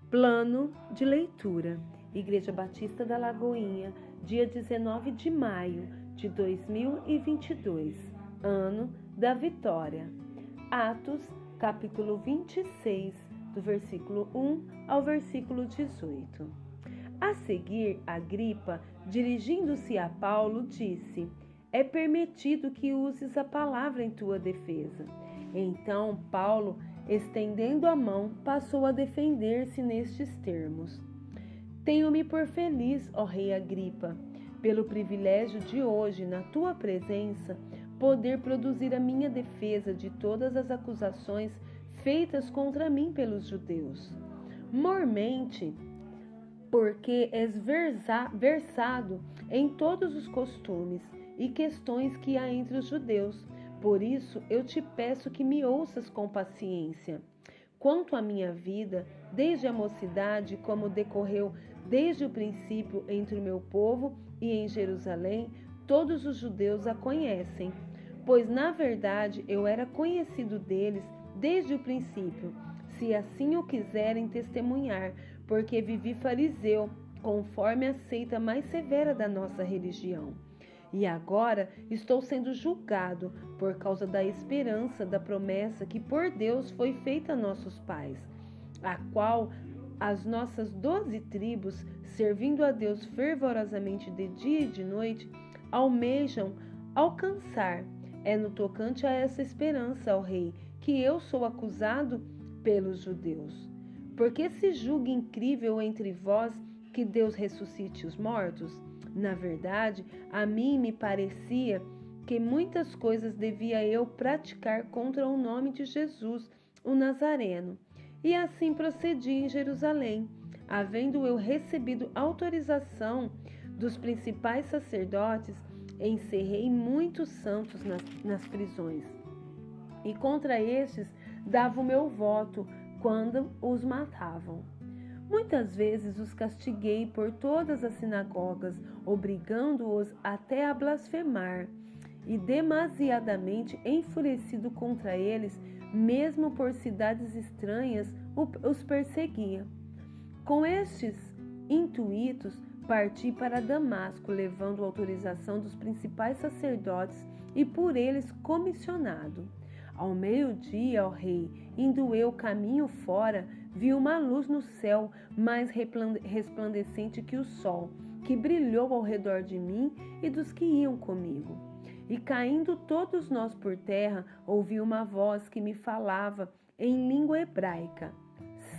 Plano de leitura. Igreja Batista da Lagoinha, dia 19 de maio de 2022, ano da vitória. Atos, capítulo 26, do versículo 1 ao versículo 18. A seguir, Agripa, dirigindo-se a Paulo, disse: "É permitido que uses a palavra em tua defesa." Então, Paulo, estendendo a mão, passou a defender-se nestes termos: "Tenho-me por feliz, ó rei Agripa, pelo privilégio de hoje, na tua presença, poder produzir a minha defesa de todas as acusações feitas contra mim pelos judeus. Mormente, porque és versado em todos os costumes e questões que há entre os judeus. Por isso, eu te peço que me ouças com paciência. Quanto à minha vida, desde a mocidade, como decorreu desde o princípio entre o meu povo e em Jerusalém, todos os judeus a conhecem, pois, na verdade, eu era conhecido deles desde o princípio, se assim o quiserem testemunhar, porque vivi fariseu, conforme a seita mais severa da nossa religião. E agora estou sendo julgado por causa da esperança da promessa que por Deus foi feita a nossos pais, a qual as nossas 12 tribos, servindo a Deus fervorosamente de dia e de noite, almejam alcançar. É no tocante a essa esperança, ó rei, que eu sou acusado pelos judeus. Porque se julga incrível entre vós que Deus ressuscite os mortos? Na verdade, a mim me parecia que muitas coisas devia eu praticar contra o nome de Jesus, o Nazareno. E assim procedi em Jerusalém, havendo eu recebido autorização dos principais sacerdotes, encerrei muitos santos nas prisões. E contra estes dava o meu voto quando os matavam. Muitas vezes os castiguei por todas as sinagogas, obrigando-os até a blasfemar, e demasiadamente enfurecido contra eles, mesmo por cidades estranhas, os perseguia. Com estes intuitos, parti para Damasco, levando autorização dos principais sacerdotes e por eles comissionado. Ao meio-dia, ó rei, indo eu caminho fora, vi uma luz no céu mais resplandecente que o sol, que brilhou ao redor de mim e dos que iam comigo. E caindo todos nós por terra, ouvi uma voz que me falava em língua hebraica: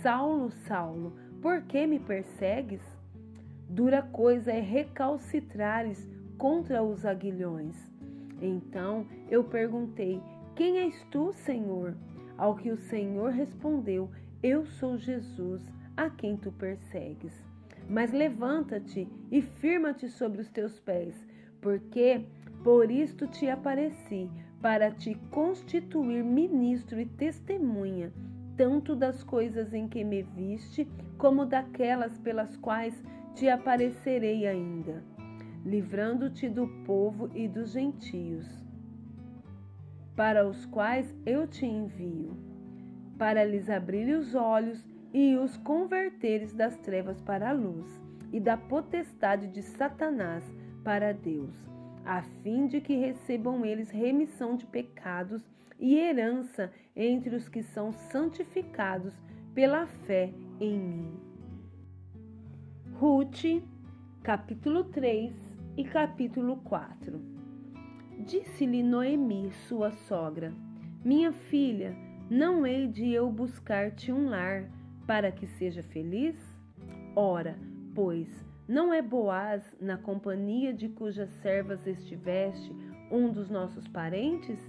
"Saulo, Saulo, por que me persegues? Dura coisa é recalcitrares contra os aguilhões." Então eu perguntei: "Quem és tu, Senhor?" Ao que o Senhor respondeu: "Eu sou Jesus, a quem tu persegues. Mas levanta-te e firma-te sobre os teus pés, porque por isto te apareci, para te constituir ministro e testemunha, tanto das coisas em que me viste, como daquelas pelas quais te aparecerei ainda, livrando-te do povo e dos gentios, para os quais eu te envio, para lhes abrir os olhos e os converteres das trevas para a luz, e da potestade de Satanás para Deus, a fim de que recebam eles remissão de pecados e herança entre os que são santificados pela fé em mim." Rute, capítulo 3 e capítulo 4. Disse-lhe Noemi, sua sogra: "Minha filha, não hei de eu buscar-te um lar, para que seja feliz? Ora, pois, não é Boaz, na companhia de cujas servas estiveste, um dos nossos parentes?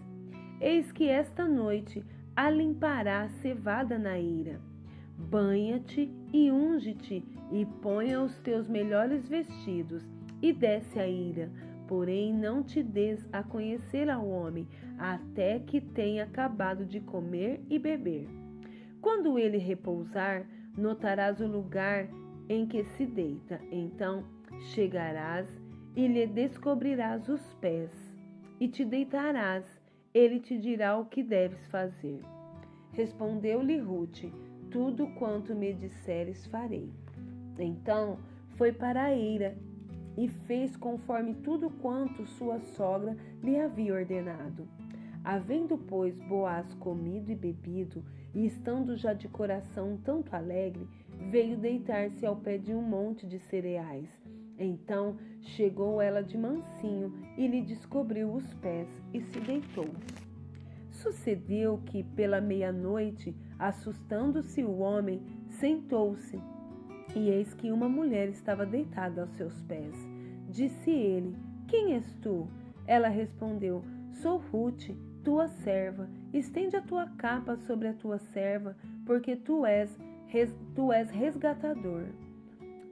Eis que esta noite a limpará cevada na eira. Banha-te e unge-te, e ponha os teus melhores vestidos, e desce a eira. Porém, não te des a conhecer ao homem, até que tenha acabado de comer e beber. Quando ele repousar, notarás o lugar em que se deita. Então chegarás e lhe descobrirás os pés, e te deitarás. Ele te dirá o que deves fazer." Respondeu-lhe Rute: tudo quanto me disseres farei. Então foi para a eira e fez conforme tudo quanto sua sogra lhe havia ordenado. Havendo, pois, Boaz comido e bebido, e estando já de coração tanto alegre, veio deitar-se ao pé de um monte de cereais. Então chegou ela de mansinho e lhe descobriu os pés e se deitou. Sucedeu que, pela meia-noite, assustando-se o homem, sentou-se, e eis que uma mulher estava deitada aos seus pés. Disse ele: Quem és tu? Ela respondeu: Sou Ruth, tua serva. Estende a tua capa sobre a tua serva, porque tu és resgatador.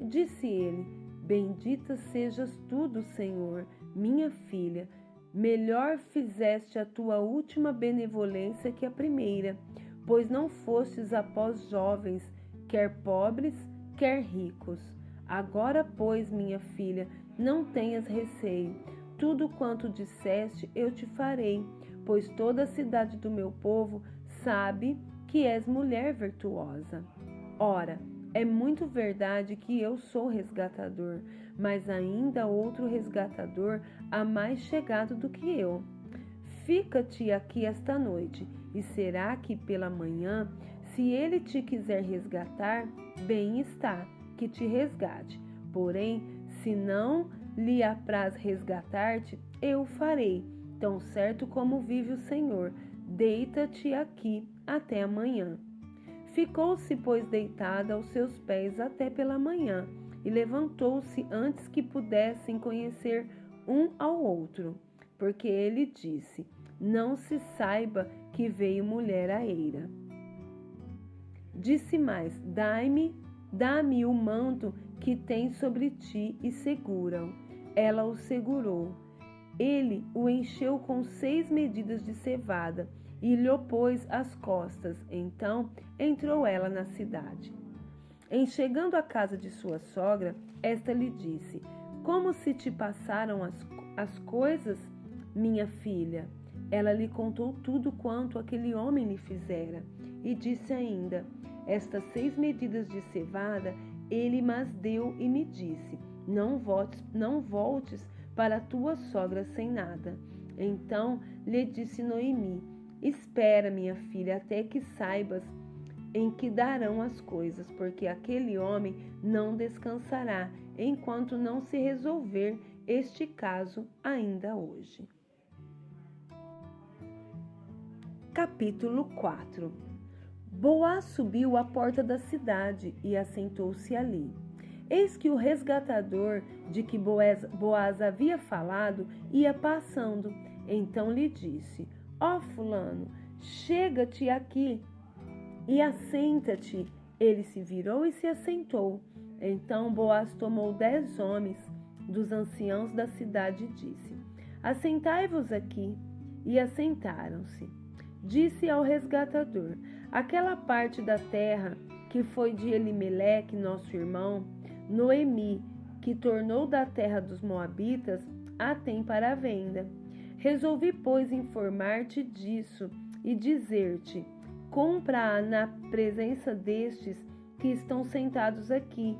Disse ele: Bendita sejas tu do Senhor, minha filha. Melhor fizeste a tua última benevolência que a primeira, pois não fostes após jovens, quer pobres, quer ricos. Agora, pois, minha filha, não tenhas receio. Tudo quanto disseste eu te farei, pois toda a cidade do meu povo sabe que és mulher virtuosa. Ora, é muito verdade que eu sou resgatador, mas ainda outro resgatador há mais chegado do que eu. Fica-te aqui esta noite, e será que pela manhã, se ele te quiser resgatar, bem está, que te resgate. Porém, se não lhe apraz resgatar-te, eu o farei, tão certo como vive o Senhor. Deita-te aqui até amanhã. Ficou-se, pois, deitada aos seus pés até pela manhã, e levantou-se antes que pudessem conhecer um ao outro, porque ele disse: Não se saiba que veio mulher à eira. Disse mais: Dá-me o manto que tens sobre ti e segura-o. Ela o segurou. Ele o encheu com 6 medidas de cevada e lhe pôs às costas. Então entrou ela na cidade. Em chegando à casa de sua sogra, esta lhe disse: Como se te passaram as coisas, minha filha? Ela lhe contou tudo quanto aquele homem lhe fizera. E disse ainda: Estas 6 medidas de cevada ele mas deu e me disse: Não voltes para a tua sogra sem nada. Então lhe disse Noemi: Espera, minha filha, até que saibas em que darão as coisas, porque aquele homem não descansará enquanto não se resolver este caso ainda hoje. Capítulo 4. Boaz subiu à porta da cidade e assentou-se ali. Eis que o resgatador de que Boaz havia falado ia passando. Então lhe disse: Ó fulano, chega-te aqui e assenta-te. Ele se virou e se assentou. Então Boaz tomou 10 homens dos anciãos da cidade e disse: Assentai-vos aqui. E assentaram-se. Disse ao resgatador: Aquela parte da terra que foi de Elimeleque, nosso irmão, Noemi, que tornou da terra dos moabitas, a tem para a venda. Resolvi, pois, informar-te disso e dizer-te: compra-a na presença destes que estão sentados aqui,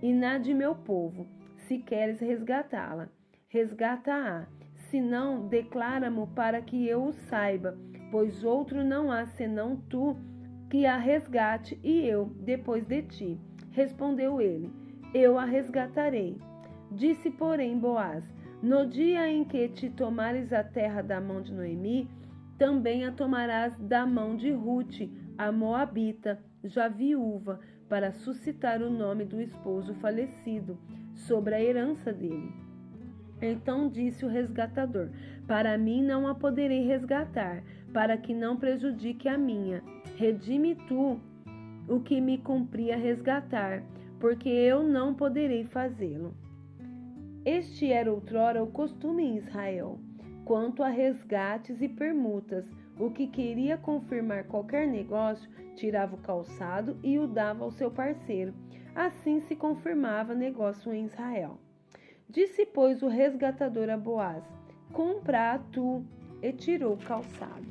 e na de meu povo. Se queres resgatá-la, resgata-a. Se não, declara-mo para que eu o saiba, pois outro não há senão tu que a resgate, e eu depois de ti. Respondeu ele: Eu a resgatarei. Disse, porém, Boaz: No dia em que te tomares a terra da mão de Noemi, também a tomarás da mão de Ruth, a moabita, já viúva, para suscitar o nome do esposo falecido sobre a herança dele. Então disse o resgatador: Para mim não a poderei resgatar, para que não prejudique a minha. Redime tu o que me cumpria resgatar, porque eu não poderei fazê-lo. Este era outrora o costume em Israel, quanto a resgates e permutas. O que queria confirmar qualquer negócio, tirava o calçado e o dava ao seu parceiro. Assim se confirmava negócio em Israel. Disse, pois, o resgatador a Boaz: Compra tu, e tirou o calçado.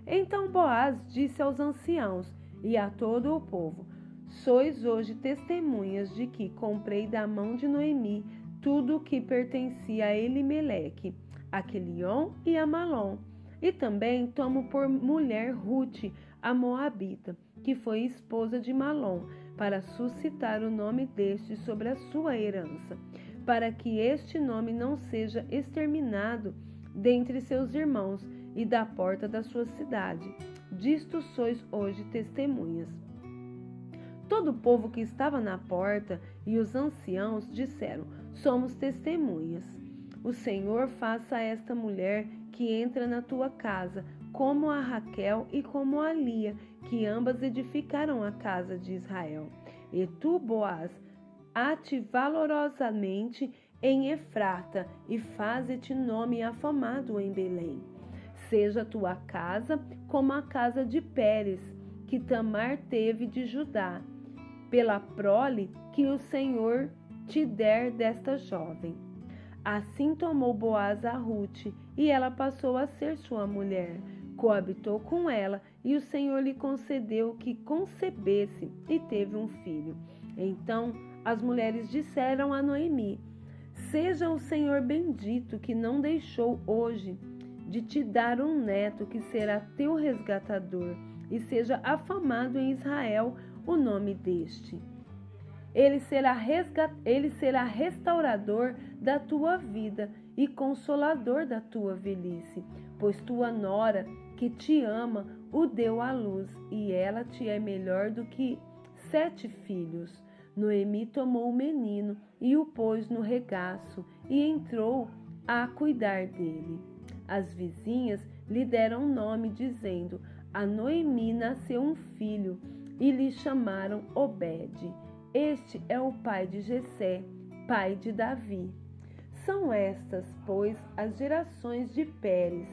Então Boaz disse aos anciãos: e a todo o povo: sois hoje testemunhas de que comprei da mão de Noemi tudo o que pertencia a Elimeleque, a Quelion e a Malom. E também tomo por mulher Rute, a Moabita, que foi esposa de Malom, para suscitar o nome deste sobre a sua herança, para que este nome não seja exterminado dentre seus irmãos e da porta da sua cidade. Disto sois hoje testemunhas. Todo o povo que estava na porta e os anciãos disseram: somos testemunhas. O Senhor faça a esta mulher que entra na tua casa, como a Raquel e como a Lia, que ambas edificaram a casa de Israel. E tu, Boaz, ate valorosamente em Efrata e faze-te nome afamado em Belém. Seja tua casa como a casa de Pérez, que Tamar teve de Judá, pela prole que o Senhor te der desta jovem. Assim tomou Boaz a Rute, e ela passou a ser sua mulher. Coabitou com ela, e o Senhor lhe concedeu que concebesse, e teve um filho. Então as mulheres disseram a Noemi: seja o Senhor bendito, que não deixou hoje de te dar um neto que será teu resgatador, e seja afamado em Israel o nome deste. Ele será restaurador da tua vida e consolador da tua velhice, pois tua nora, que te ama, o deu à luz, e ela te é melhor do que 7 filhos. Noemi tomou o menino e o pôs no regaço e entrou a cuidar dele. As vizinhas lhe deram nome, dizendo: a Noemi nasceu um filho, e lhe chamaram Obed. Este é o pai de Jessé, pai de Davi. São estas, pois, as gerações de Pérez.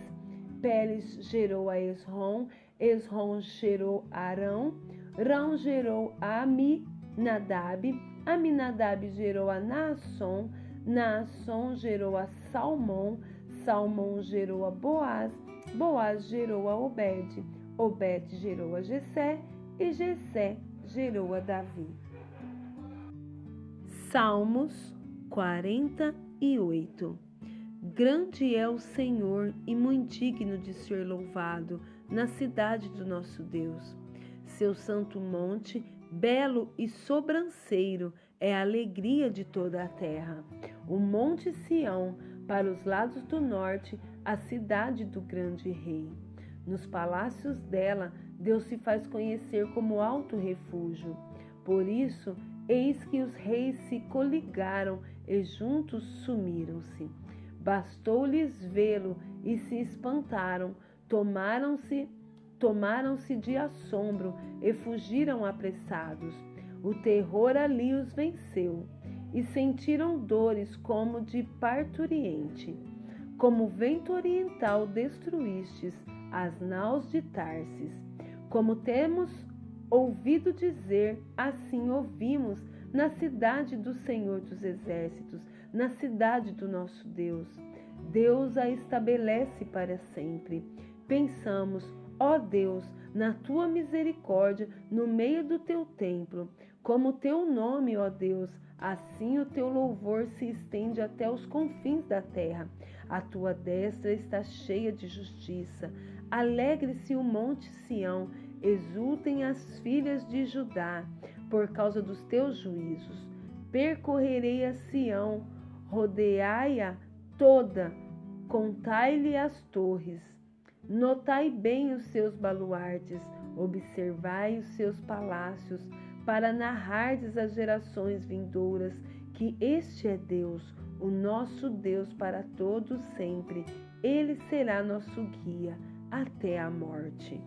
Pérez gerou a Esrom, Esrom gerou a Arão, Rão gerou a Aminadab, Aminadab gerou a Naasson, Naasson gerou a Salmão, Salmão gerou a Boaz, Boaz gerou a Obed, Obed gerou a Jessé, e Jessé gerou a Davi. Salmos 48. Grande é o Senhor e muito digno de ser louvado na cidade do nosso Deus. Seu santo monte, belo e sobranceiro, é a alegria de toda a terra. O monte Sião, para os lados do norte, a cidade do grande rei. Nos palácios dela, Deus se faz conhecer como alto refúgio. Por isso, eis que os reis se coligaram e juntos sumiram-se. Bastou-lhes vê-lo e se espantaram, tomaram-se de assombro e fugiram apressados. O terror ali os venceu e sentiram dores como de parturiente. Como vento oriental destruístes as naus de Tarsis. Como temos ouvido dizer, assim ouvimos na cidade do Senhor dos Exércitos, na cidade do nosso Deus. Deus a estabelece para sempre. Pensamos, ó Deus, na tua misericórdia no meio do teu templo. Como teu nome, ó Deus, assim o teu louvor se estende até os confins da terra. A tua destra está cheia de justiça. Alegre-se o monte Sião, exultem as filhas de Judá, por causa dos teus juízos. Percorrerei a Sião, rodeai-a toda, contai-lhe as torres. Notai bem os seus baluartes, observai os seus palácios, para narrardes às gerações vindouras que este é Deus, o nosso Deus para todos sempre. Ele será nosso guia até a morte.